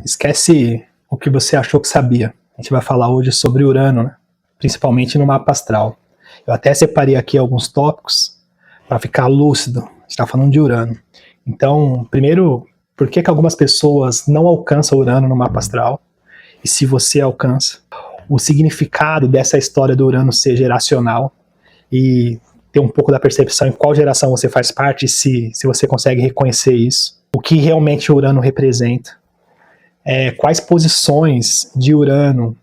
esquece o que você achou que sabia. A gente vai falar hoje sobre Urano, né? Principalmente no mapa astral. Eu até separei aqui alguns tópicos para ficar lúcido. A gente está falando de Urano. Então, primeiro, por que algumas pessoas não alcançam Urano no mapa astral? E se você alcança? O significado dessa história do Urano ser geracional e ter um pouco da percepção em qual geração você faz parte, se você consegue reconhecer isso. O que realmente o Urano representa. Quais posições de Urano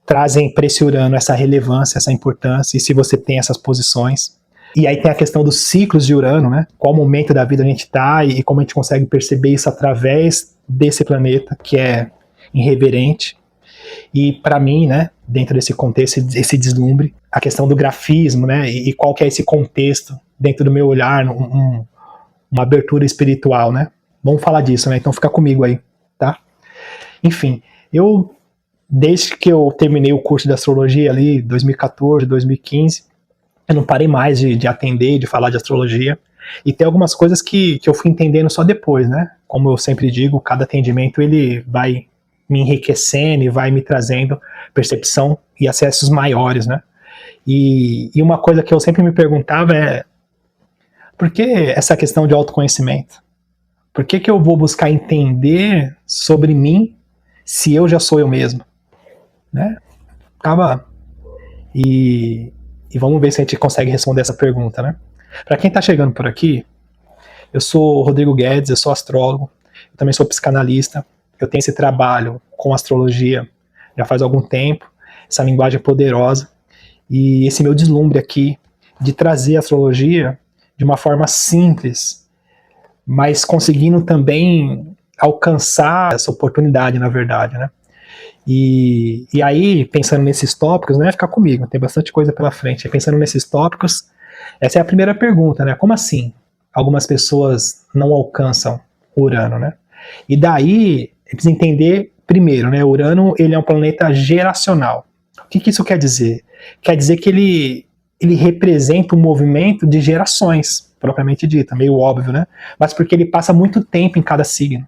trazem para esse Urano essa relevância, essa importância, e se você tem essas posições. E aí tem a questão dos ciclos de Urano, né? Qual momento da vida a gente está e como a gente consegue perceber isso através desse planeta, que é irreverente. E para mim, né, dentro desse contexto, esse deslumbre, a questão do grafismo, né, e qual que é esse contexto dentro do meu olhar, uma abertura espiritual, né? Vamos falar disso, né? Então fica comigo aí, tá? Enfim, desde que eu terminei o curso de astrologia ali, 2014, 2015, eu não parei mais de atender, de falar de astrologia. E tem algumas coisas que eu fui entendendo só depois, né? Como eu sempre digo, cada atendimento ele vai me enriquecendo e vai me trazendo percepção e acessos maiores, né? E uma coisa que eu sempre me perguntava é: por que essa questão de autoconhecimento? Por que eu vou buscar entender sobre mim se eu já sou eu mesmo? Né? E vamos ver se a gente consegue responder essa pergunta, né? Para quem está chegando por aqui, eu sou Rodrigo Guedes, eu sou astrólogo, eu também sou psicanalista, eu tenho esse trabalho com astrologia já faz algum tempo, essa linguagem poderosa, e esse meu deslumbre aqui de trazer a astrologia de uma forma simples, mas conseguindo também alcançar essa oportunidade, na verdade, né? E aí, pensando nesses tópicos, né, ficar comigo, tem bastante coisa pela frente. Pensando nesses tópicos, essa é a primeira pergunta, né? Como assim algumas pessoas não alcançam Urano, né? E daí, precisa entender primeiro, né? Urano, ele é um planeta geracional. O que isso quer dizer? Quer dizer que ele representa um movimento de gerações, propriamente dita, meio óbvio, né? Mas porque ele passa muito tempo em cada signo.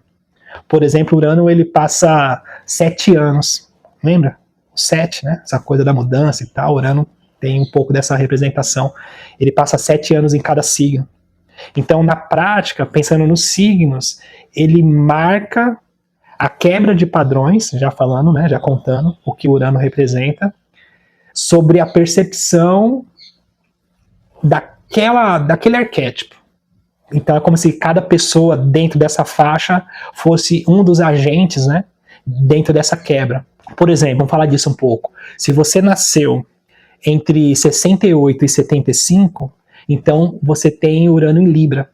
Por exemplo, Urano, ele passa 7 anos, lembra? 7, né? Essa coisa da mudança e tal, Urano tem um pouco dessa representação. Ele passa 7 anos em cada signo. Então, na prática, pensando nos signos, ele marca a quebra de padrões, já falando, né, já contando o que Urano representa, sobre a percepção daquele arquétipo. Então é como se cada pessoa dentro dessa faixa fosse um dos agentes, né, dentro dessa quebra. Por exemplo, vamos falar disso um pouco. Se você nasceu entre 68 e 75, então você tem Urano em Libra.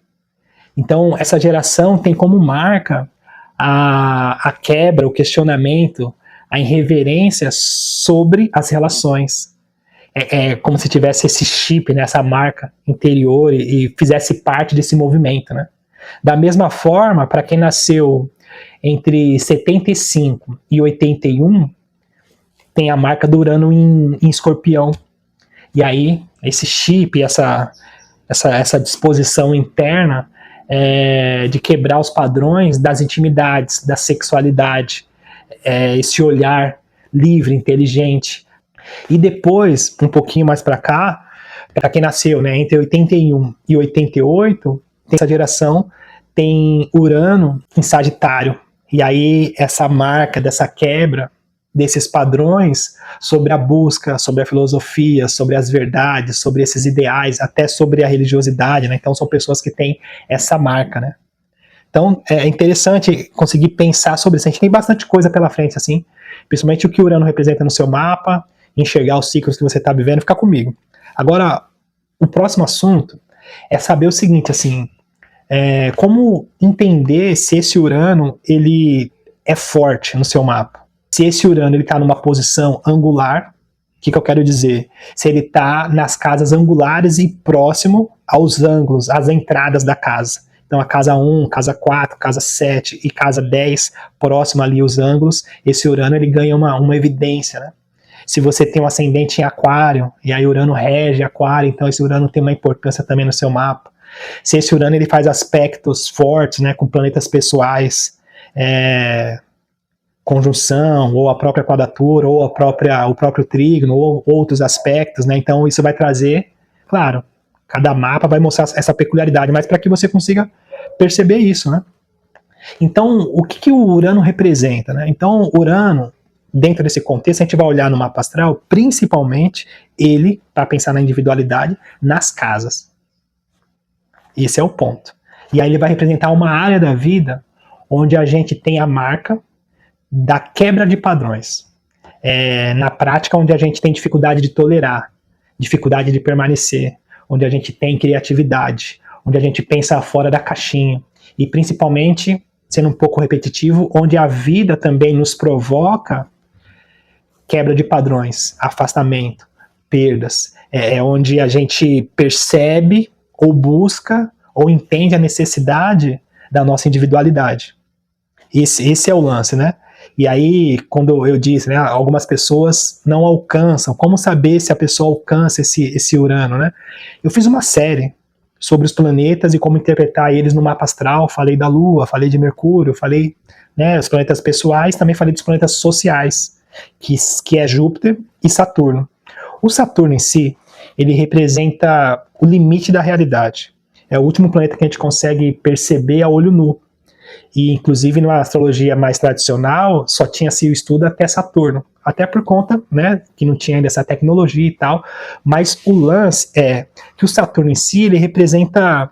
Então essa geração tem como marca a quebra, o questionamento, a irreverência sobre as relações. É como se tivesse esse chip, né, essa marca interior e fizesse parte desse movimento, né? Da mesma forma, para quem nasceu entre 75 e 81, tem a marca do Urano em Escorpião. E aí, esse chip, essa disposição interna de quebrar os padrões das intimidades, da sexualidade, esse olhar livre, inteligente. E depois, um pouquinho mais para cá, para quem nasceu, né, entre 81 e 88, essa geração tem Urano em Sagitário. E aí essa marca dessa quebra desses padrões sobre a busca, sobre a filosofia, sobre as verdades, sobre esses ideais, até sobre a religiosidade, né? Então são pessoas que têm essa marca, né? Então é interessante conseguir pensar sobre isso. A gente tem bastante coisa pela frente, assim, principalmente o que o Urano representa no seu mapa, enxergar os ciclos que você está vivendo, ficar comigo. Agora, o próximo assunto é saber o seguinte, assim, como entender se esse Urano ele é forte no seu mapa. Se esse Urano está numa posição angular, o que eu quero dizer? Se ele está nas casas angulares e próximo aos ângulos, às entradas da casa. Então a casa 1, casa 4, casa 7 e casa 10, próximo ali os ângulos, esse Urano ele ganha uma evidência, né? Se você tem um ascendente em Aquário, e aí Urano rege Aquário, então esse Urano tem uma importância também no seu mapa. Se esse Urano ele faz aspectos fortes, né, com planetas pessoais, conjunção, ou a própria quadratura, ou o próprio trígono, ou outros aspectos, né? Então isso vai trazer, claro, cada mapa vai mostrar essa peculiaridade, mas para que você consiga perceber isso, né? Então, o que o Urano representa, né? Então, Urano, dentro desse contexto, a gente vai olhar no mapa astral, principalmente ele, para pensar na individualidade, nas casas. Esse é o ponto. E aí ele vai representar uma área da vida onde a gente tem a marca da quebra de padrões. Na prática, onde a gente tem dificuldade de tolerar, dificuldade de permanecer, onde a gente tem criatividade, onde a gente pensa fora da caixinha. E principalmente, sendo um pouco repetitivo, onde a vida também nos provoca quebra de padrões, afastamento, perdas. É onde a gente percebe ou busca ou entende a necessidade da nossa individualidade. Esse é o lance, né? E aí, quando eu disse, né, algumas pessoas não alcançam, como saber se a pessoa alcança esse Urano, né? Eu fiz uma série sobre os planetas e como interpretar eles no mapa astral, falei da Lua, falei de Mercúrio, falei, né, dos planetas pessoais, também falei dos planetas sociais, que é Júpiter e Saturno. O Saturno em si, ele representa o limite da realidade. É o último planeta que a gente consegue perceber a olho nu. E, inclusive, na astrologia mais tradicional, só tinha-se o estudo até Saturno. Até por conta, né, que não tinha ainda essa tecnologia e tal. Mas o lance é que o Saturno em si, ele representa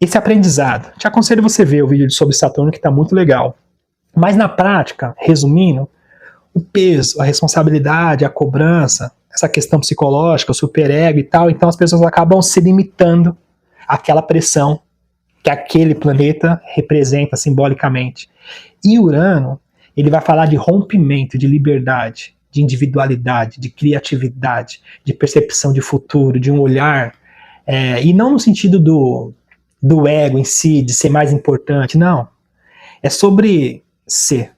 esse aprendizado. Te aconselho você ver o vídeo sobre Saturno, que está muito legal. Mas, na prática, resumindo, o peso, a responsabilidade, a cobrança, essa questão psicológica, o superego e tal, então as pessoas acabam se limitando àquela pressão que aquele planeta representa simbolicamente. E Urano, ele vai falar de rompimento, de liberdade, de individualidade, de criatividade, de percepção de futuro, de um olhar, e não no sentido do ego em si, de ser mais importante, não. É sobre ser.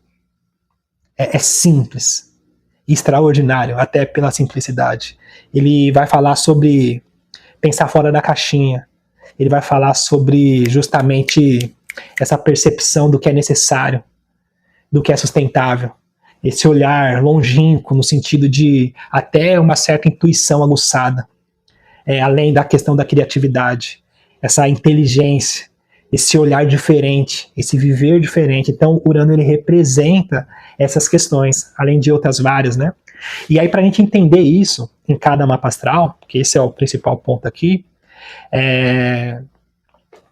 É simples, extraordinário, até pela simplicidade. Ele vai falar sobre pensar fora da caixinha. Ele vai falar sobre justamente essa percepção do que é necessário, do que é sustentável. Esse olhar longínquo, no sentido de até uma certa intuição aguçada, além da questão da criatividade, essa inteligência, esse olhar diferente, esse viver diferente. Então, Urano, ele representa essas questões, além de outras várias, né? E aí, para a gente entender isso em cada mapa astral, que esse é o principal ponto aqui,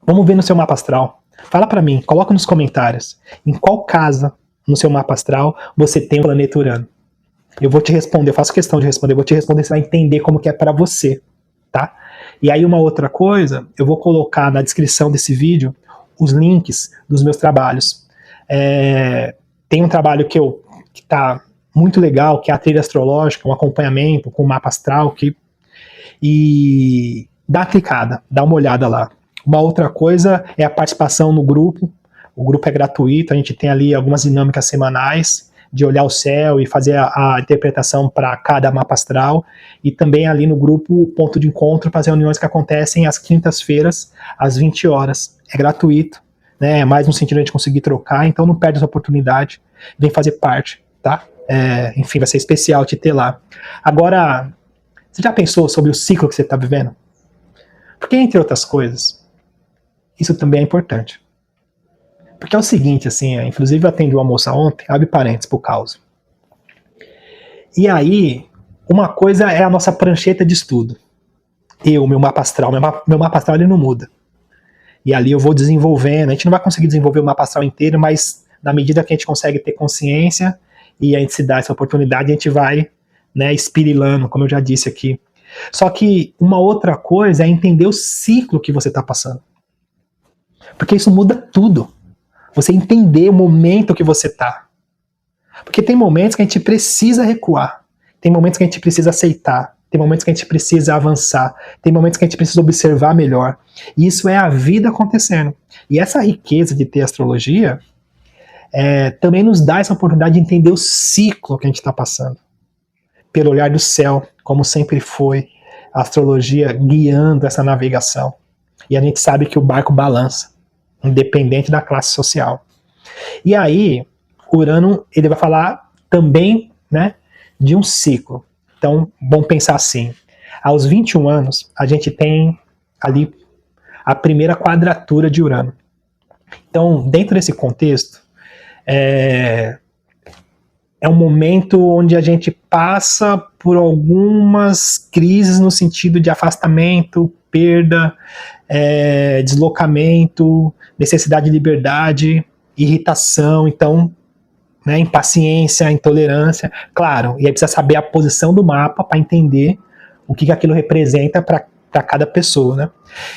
vamos ver no seu mapa astral. Fala para mim, coloca nos comentários, em qual casa no seu mapa astral você tem o planeta Urano. Eu vou te responder, eu faço questão de responder, eu vou te responder, você vai entender como que é para você, tá? E aí uma outra coisa, eu vou colocar na descrição desse vídeo os links dos meus trabalhos. Tem um trabalho que tá muito legal, que é a trilha astrológica, um acompanhamento com o mapa astral, e dá uma clicada, dá uma olhada lá. Uma outra coisa é a participação no grupo. O grupo é gratuito, a gente tem ali algumas dinâmicas semanais de olhar o céu e fazer a interpretação para cada mapa astral, e também ali no grupo Ponto de Encontro para as reuniões que acontecem às quintas-feiras, às 20 horas. É gratuito, né? É mais no sentido de a gente conseguir trocar, então não perde essa oportunidade, vem fazer parte, tá? Enfim, vai ser especial te ter lá. Agora, você já pensou sobre o ciclo que você está vivendo? Porque, entre outras coisas, isso também é importante. Porque é o seguinte, assim, inclusive eu atendi uma moça ontem, abre parênteses por causa. E aí, uma coisa é a nossa prancheta de estudo. Meu mapa astral, meu mapa astral ele não muda. E ali eu vou desenvolvendo, a gente não vai conseguir desenvolver o mapa astral inteiro, mas na medida que a gente consegue ter consciência e a gente se dá essa oportunidade, a gente vai, né, espirilando, como eu já disse aqui. Só que uma outra coisa é entender o ciclo que você está passando. Porque isso muda tudo. Você entender o momento que você está. Porque tem momentos que a gente precisa recuar. Tem momentos que a gente precisa aceitar. Tem momentos que a gente precisa avançar. Tem momentos que a gente precisa observar melhor. E isso é a vida acontecendo. E essa riqueza de ter astrologia também nos dá essa oportunidade de entender o ciclo que a gente está passando. Pelo olhar do céu, como sempre foi a astrologia guiando essa navegação. E a gente sabe que o barco balança, independente da classe social. E aí, Urano, ele vai falar também, né, de um ciclo. Então, vamos pensar assim, aos 21 anos, a gente tem ali a primeira quadratura de Urano. Então, dentro desse contexto, é um momento onde a gente passa por algumas crises no sentido de afastamento, perda, deslocamento, necessidade de liberdade, irritação, então, né, impaciência, intolerância, claro, e aí precisa saber a posição do mapa para entender o que aquilo representa para cada pessoa, né?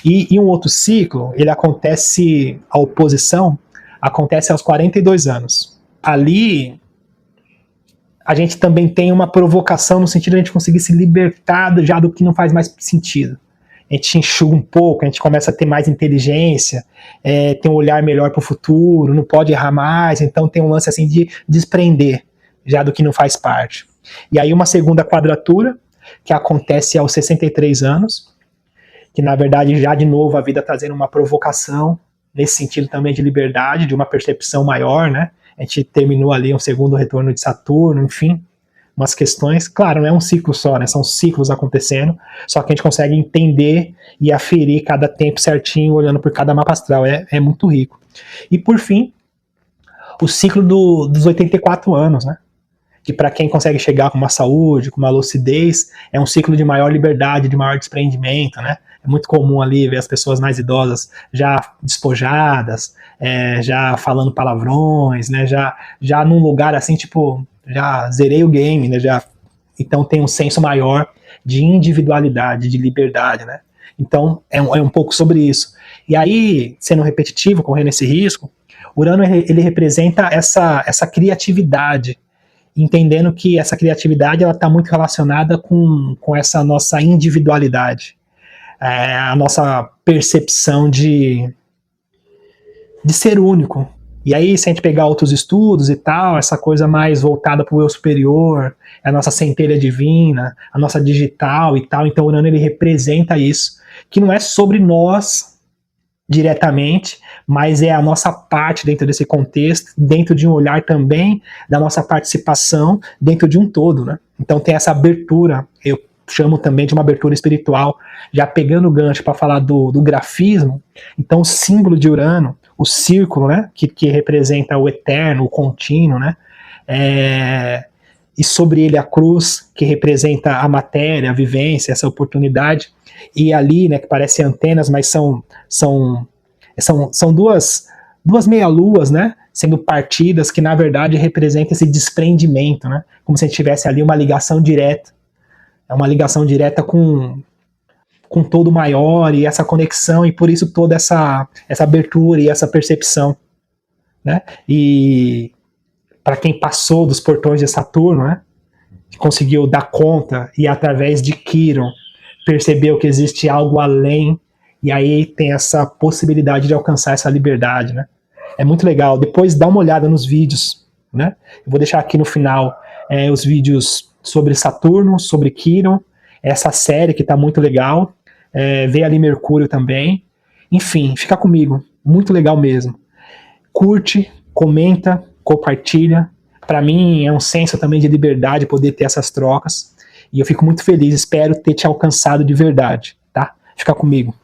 E um outro ciclo, ele acontece, a oposição, acontece aos 42 anos. Ali, a gente também tem uma provocação no sentido de a gente conseguir se libertar já do que não faz mais sentido. A gente enxuga um pouco, a gente começa a ter mais inteligência, tem um olhar melhor para o futuro, não pode errar mais, então tem um lance assim de desprender já do que não faz parte. E aí uma segunda quadratura, que acontece aos 63 anos, que na verdade já de novo a vida trazendo uma provocação, nesse sentido também de liberdade, de uma percepção maior, né? A gente terminou ali um segundo retorno de Saturno, enfim, umas questões. Claro, não é um ciclo só, né? São ciclos acontecendo, só que a gente consegue entender e aferir cada tempo certinho, olhando por cada mapa astral. É muito rico. E por fim, o ciclo dos 84 anos, né? Que para quem consegue chegar com uma saúde, com uma lucidez, é um ciclo de maior liberdade, de maior desprendimento, né? É muito comum ali ver as pessoas mais idosas já despojadas, já falando palavrões, né? Já num lugar assim, tipo, já zerei o game, né? Então tem um senso maior de individualidade, de liberdade, né? Então é um pouco sobre isso. E aí, sendo repetitivo, correndo esse risco, Urano ele representa essa criatividade, entendendo que essa criatividade ela está muito relacionada com essa nossa individualidade, a nossa percepção de ser único. E aí, se a gente pegar outros estudos e tal, essa coisa mais voltada para o eu superior, a nossa centelha divina, a nossa digital e tal, então o Urano ele representa isso, que não é sobre nós diretamente, mas é a nossa parte dentro desse contexto, dentro de um olhar também da nossa participação dentro de um todo, né? Então tem essa abertura, eu chamo também de uma abertura espiritual, já pegando o gancho para falar do grafismo. Então o símbolo de Urano, o círculo, né, que representa o eterno, o contínuo, né, e sobre ele a cruz, que representa a matéria, a vivência, essa oportunidade, e ali, né, que parecem antenas, mas são duas meia-luas, né, sendo partidas, que na verdade representam esse desprendimento, né, como se a gente tivesse ali uma ligação direta, uma ligação direta com todo maior, e essa conexão, e por isso toda essa abertura e essa percepção, né, e para quem passou dos portões de Saturno, né, conseguiu dar conta, e através de Quiron percebeu que existe algo além, e aí tem essa possibilidade de alcançar essa liberdade, né? É muito legal. Depois dá uma olhada nos vídeos, né? Eu vou deixar aqui no final os vídeos sobre Saturno, sobre Quiron, essa série que tá muito legal. Vê ali Mercúrio também. Enfim, fica comigo. Muito legal mesmo. Curte, comenta, compartilha. Para mim é um senso também de liberdade poder ter essas trocas. E eu fico muito feliz, espero ter te alcançado de verdade, tá? Fica comigo.